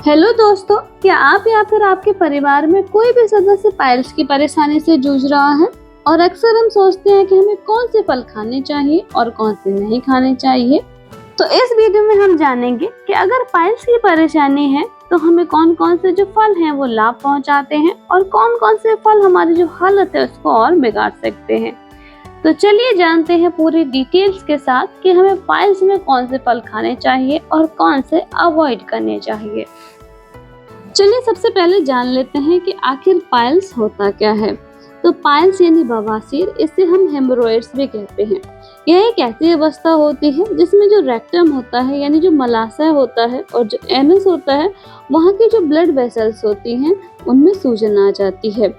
Hello दोस्तों, क्या आप या फिर आपके परिवार में कोई भी सदस्य पाइल्स की परेशानी से जूझ रहा है? और अक्सर हम सोचते हैं कि हमें कौन से फल खाने चाहिए और कौन से नहीं खाने चाहिए। तो इस वीडियो में हम जानेंगे कि अगर पाइल्स की परेशानी है तो हमें कौन कौन से जो फल हैं वो लाभ पहुंचाते हैं और कौन कौन से फल हमारी जो हालत है उसको और बिगाड़ सकते हैं। तो चलिए जानते हैं पूरी डिटेल्स के साथ कि हमें पाइल्स में कौन से फल खाने चाहिए और कौन से अवॉइड करने चाहिए। चलिए सबसे पहले जान लेते हैं कि आखिर पाइल्स होता क्या है। तो पाइल्स यानी बवासीर, इसे हम हेमोरॉइड्स भी कहते हैं। यह एक ऐसी अवस्था होती है जिसमें जो रेक्टम होता है यानी जो मलाशय होता है और जो एनस होता है, वहाँ की जो ब्लड वेसल्स होती हैं उनमें सूजन आ जाती है।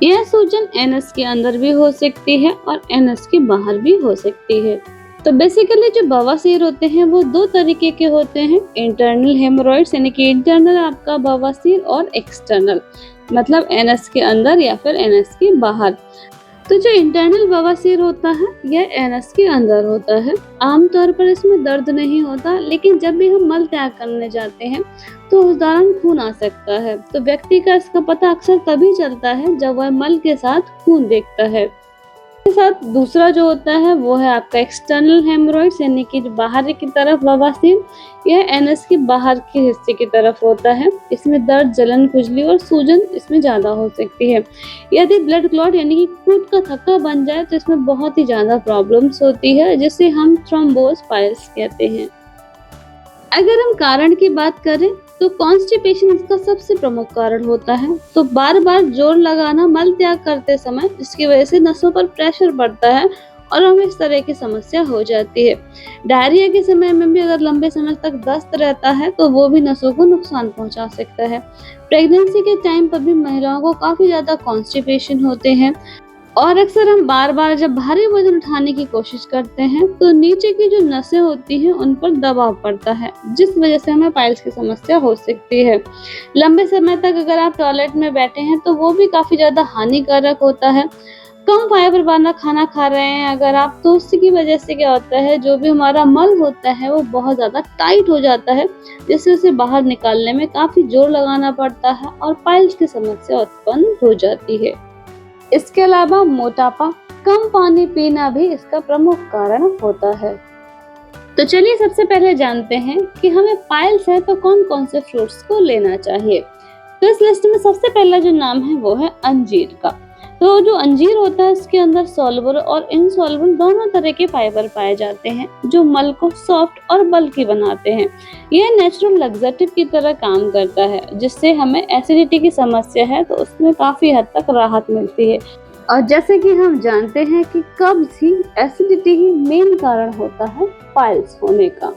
यह सूजन एनस के अंदर भी हो सकती है और एनस के बाहर भी हो सकती है। तो बेसिकली जो बवासीर होते हैं वो दो तरीके के होते हैं, इंटरनल हेमोरॉइड्स यानी कि इंटरनल आपका बवासीर और एक्सटर्नल मतलब एनस के अंदर या फिर एनस के बाहर। तो जो इंटरनल बवासीर होता है यह एनस के अंदर होता है। आमतौर पर इसमें दर्द नहीं होता, लेकिन जब भी हम मल त्याग करने जाते हैं तो उस दौरान खून आ सकता है। तो व्यक्ति का इसका पता अक्सर तभी चलता है जब वह मल के साथ खून देखता है। के साथ दूसरा जो होता है वो है आपका एक्सटर्नल हेमोरॉइड्स यानी कि बाहर की तरफ बवासीर। यह एनस के बाहर के हिस्से की तरफ होता है। इसमें दर्द, जलन, खुजली और सूजन इसमें ज्यादा हो सकती है। यदि ब्लड क्लॉट यानी कि खून का थक्का बन जाए तो इसमें बहुत ही ज्यादा प्रॉब्लम्स होती है, जिसे हम थ्रोम्बोस पाइल्स कहते हैं। अगर हम कारण की बात करें तो कॉन्स्टिपेशन इसका सबसे प्रमुख कारण होता है। तो बार बार जोर लगाना मल त्याग करते समय, जिसकी वजह से नसों पर प्रेशर पड़ता है और हमें इस तरह की समस्या हो जाती है। डायरिया के समय में भी अगर लंबे समय तक दस्त रहता है तो वो भी नसों को नुकसान पहुंचा सकता है। प्रेगनेंसी के टाइम पर भी महिलाओं को काफी ज्यादा कॉन्स्टिपेशन होते हैं और अक्सर हम बार बार जब भारी वजन उठाने की कोशिश करते हैं तो नीचे की जो नसें होती हैं उन पर दबाव पड़ता है, जिस वजह से हमें पाइल्स की समस्या हो सकती है। लंबे समय तक अगर आप टॉयलेट में बैठे हैं तो वो भी काफी ज्यादा हानिकारक होता है। कम फाइबर वाला खाना खा रहे हैं अगर आप, तो उसकी वजह से क्या होता है, जो भी हमारा मल होता है वो बहुत ज्यादा टाइट हो जाता है, जिससे उसे बाहर निकालने में काफी जोर लगाना पड़ता है और पाइल्स की समस्या उत्पन्न हो जाती है। इसके अलावा मोटापा, कम पानी पीना भी इसका प्रमुख कारण होता है। तो चलिए सबसे पहले जानते हैं कि हमें पाइल्स है तो कौन कौन से फ्रूट्स को लेना चाहिए। तो इस लिस्ट में सबसे पहला जो नाम है वो है अंजीर का। तो जो अंजीर होता है इसके अंदर सॉल्युबल और इनसॉल्युबल दोनों तरह के फाइबर पाए जाते हैं जो मल को सॉफ्ट और बल्की बनाते हैं। यह नेचुरल लग्जेटिव की तरह काम करता है, जिससे हमें एसिडिटी की समस्या है तो उसमें काफी हद तक राहत मिलती है। और जैसे कि हम जानते हैं कि कब्ज ही, एसिडिटी ही मेन कारण होता है पाइल्स होने का।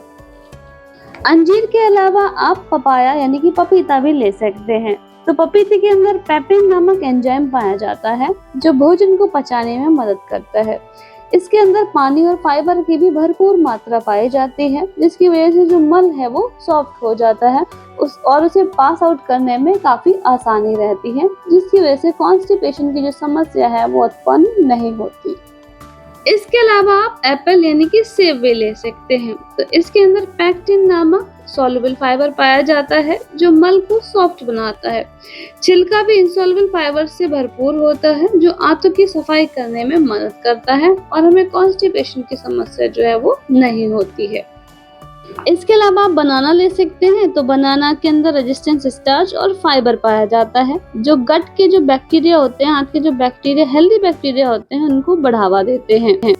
अंजीर के अलावा आप पपाया यानी कि पपीता भी ले सकते हैं। तो पपीते के अंदर पेपिन नामक एंजाइम पाया जाता है जो भोजन को पचाने में मदद करता है। इसके अंदर पानी और फाइबर की भी भरपूर मात्रा पाई जाती है, जिसकी वजह से जो मल है वो सॉफ्ट हो जाता है और उसे पास आउट करने में काफी आसानी रहती है, जिसकी वजह से कॉन्स्टिपेशन की जो समस्या है वो उत्पन्न नहीं होती। इसके अलावा आप एप्पल यानी कि सेब भी ले सकते हैं। तो इसके अंदर पैक्टिन नामक सॉल्युबल फाइबर पाया जाता है जो मल को सॉफ्ट बनाता है। छिलका भी इंसॉल्युबल फाइबर से भरपूर होता है जो आंतों की सफाई करने में मदद करता है और हमें कॉन्स्टिपेशन की समस्या जो है वो नहीं होती है। इसके अलावा आप बनाना ले सकते हैं। तो बनाना के अंदर रेजिस्टेंस स्टार्च और फाइबर पाया जाता है जो गट के जो बैक्टीरिया होते हैं, आंत के जो बैक्टीरिया, हेल्दी बैक्टीरिया होते हैं, उनको बढ़ावा देते हैं।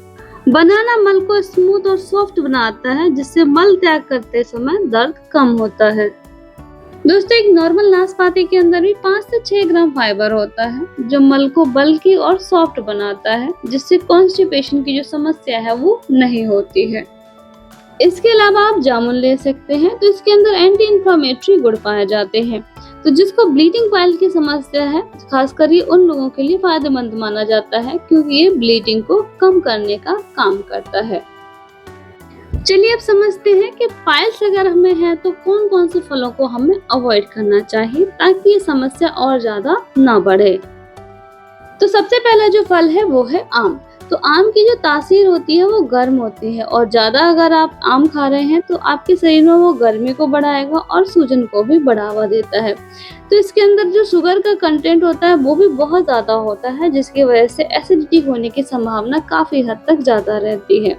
बनाना मल को स्मूथ और सॉफ्ट बनाता है, जिससे मल त्याग करते समय दर्द कम होता है। दोस्तों, एक नॉर्मल नाशपाती के अंदर भी 5 से 6 ग्राम फाइबर होता है जो मल को बल्की और सॉफ्ट बनाता है, जिससे कॉन्स्टिपेशन की जो समस्या है वो नहीं होती है। इसके अलावा आप जामुन ले सकते हैं। तो इसके अंदर एंटी इंफ्लेमेटरी गुण पाए जाते हैं, तो जिसको ब्लीडिंग पाइल की समस्या है, खासकर ये उन लोगों के लिए फायदेमंद माना जाता है क्योंकि ये ब्लीडिंग को कम करने का काम करता है। चलिए अब समझते हैं कि पाइल्स अगर हमें है तो कौन कौन से फलों को हमें अवॉइड करना चाहिए ताकि ये समस्या और ज्यादा ना बढ़े। तो सबसे पहला जो फल है वो है आम। तो आम की जो तासीर होती है वो गर्म होती है और ज़्यादा अगर आप आम खा रहे हैं तो आपके शरीर में वो गर्मी को बढ़ाएगा और सूजन को भी बढ़ावा देता है। तो इसके अंदर जो शुगर का कंटेंट होता है वो भी बहुत ज़्यादा होता है, जिसकी वजह से एसिडिटी होने की संभावना काफ़ी हद तक ज़्यादा रहती है।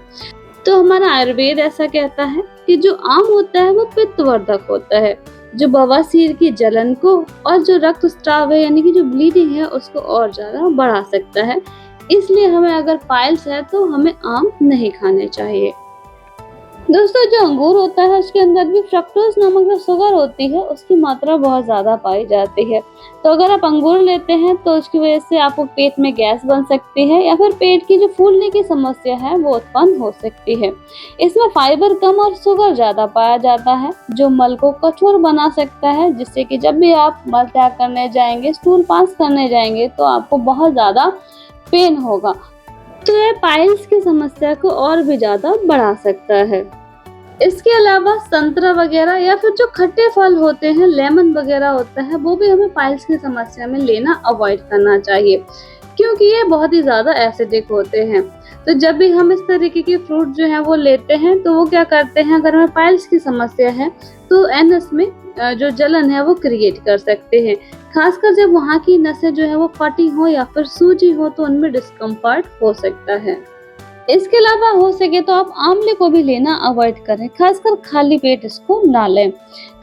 तो हमारा आयुर्वेद ऐसा कहता है कि जो आम होता है वो पित्तवर्धक होता है, जो बवासीर की जलन को और जो रक्तस्राव है यानी कि जो ब्लीडिंग है उसको और ज़्यादा बढ़ा सकता है। इसलिए हमें अगर पाइल्स है तो हमें आम नहीं खाने चाहिए। दोस्तों, जो अंगूर होता है उसके अंदर भी फ्रक्टोज नामक जो शुगर होती है उसकी मात्रा बहुत ज़्यादा पाई जाती है। तो अगर आप अंगूर लेते हैं तो उसकी वजह से आपको पेट में गैस बन सकती है या फिर पेट की जो फूलने की समस्या है वो उत्पन्न हो सकती है। इसमें फाइबर कम और शुगर ज़्यादा पाया जाता है, जो मल को कठोर बना सकता है, जिससे कि जब भी आप मल त्याग करने जाएंगे, स्टूल पास करने जाएंगे तो आपको बहुत ज़्यादा पेन होगा। तो यह पाइल्स की समस्या को और भी ज़्यादा बढ़ा सकता है। इसके अलावा संतरा वगैरह या फिर जो खट्टे फल होते हैं, लेमन वगैरह होता है, वो भी हमें पाइल्स की समस्या में लेना अवॉइड करना चाहिए, क्योंकि ये बहुत ही ज़्यादा एसिडिक होते हैं। तो जब भी हम इस तरीके के फ्रूट जो है वो लेते हैं तो वो क्या करते हैं, अगर हमें पाइल्स की समस्या है तो एनस में जो जलन है वो क्रिएट कर सकते हैं। खासकर जब वहाँ की नसें जो है वो फटी हो या फिर सूजी हो तो उनमें डिस्कम्फर्ट हो सकता है। इसके अलावा हो सके तो आप आंवले को भी लेना अवॉइड करें, खासकर खाली पेट इसको ना लें।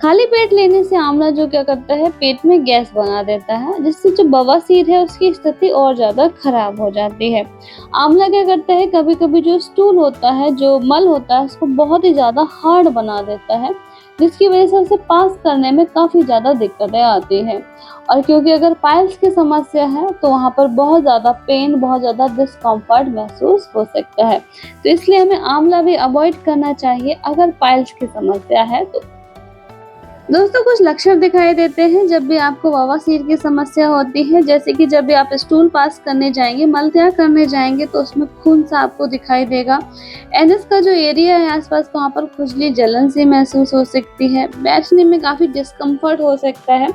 खाली पेट लेने से आंवला जो क्या करता है, पेट में गैस बना देता है, जिससे जो बवासीर है उसकी स्थिति और ज्यादा खराब हो जाती है। आंवला क्या करता है, कभी कभी जो स्टूल होता है, जो मल होता है, उसको बहुत ही ज्यादा हार्ड बना देता है, जिसकी वजह से उसे पास करने में काफी ज्यादा दिक्कतें आती हैं। और क्योंकि अगर पाइल्स की समस्या है तो वहाँ पर बहुत ज़्यादा पेन, बहुत ज़्यादा डिस्कम्फर्ट महसूस हो सकता है। तो इसलिए हमें आंवला भी अवॉइड करना चाहिए अगर पाइल्स की समस्या है तो। दोस्तों, कुछ लक्षण दिखाई देते हैं जब भी आपको बवासीर की समस्या होती है, जैसे कि जब भी आप स्टूल पास करने जाएंगे, मल त्याग करने जाएंगे तो उसमें खून सा आपको दिखाई देगा। एनस का जो एरिया है आसपास, वहाँ पर खुजली, जलन सी महसूस हो सकती है। बैठने में काफ़ी डिस्कम्फर्ट हो सकता है।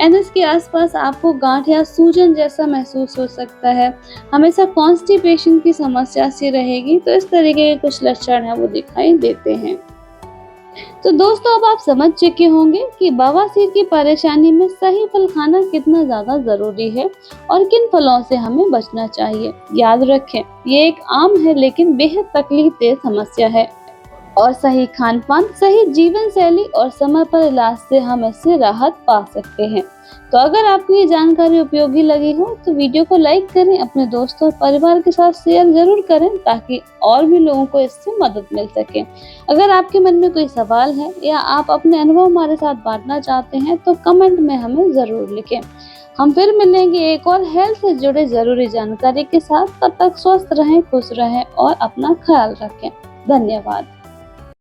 एनस के आसपास आपको गांठ या सूजन जैसा महसूस हो सकता है। हमेशा कॉन्स्टिपेशन की समस्या सी रहेगी। तो इस तरीके के कुछ लक्षण हैं वो दिखाई देते हैं। तो दोस्तों, अब आप समझ चुके होंगे कि बवासीर की परेशानी में सही फल खाना कितना ज्यादा जरूरी है और किन फलों से हमें बचना चाहिए। याद रखें, ये एक आम है लेकिन बेहद तकलीफ दे समस्या है और सही खान पान, सही जीवन शैली और समय पर इलाज से हम इससे राहत पा सकते हैं। तो अगर आपको ये जानकारी उपयोगी लगी हो तो वीडियो को लाइक करें, अपने दोस्तों और परिवार के साथ शेयर जरूर करें ताकि और भी लोगों को इससे मदद मिल सके। अगर आपके मन में कोई सवाल है या आप अपने अनुभव हमारे साथ बांटना चाहते हैं तो कमेंट में हमें जरूर लिखें। हम फिर मिलेंगे एक और हेल्थ से जुड़े जरूरी जानकारी के साथ। तब तक स्वस्थ रहें, खुश रहें और अपना ख्याल रखें। धन्यवाद।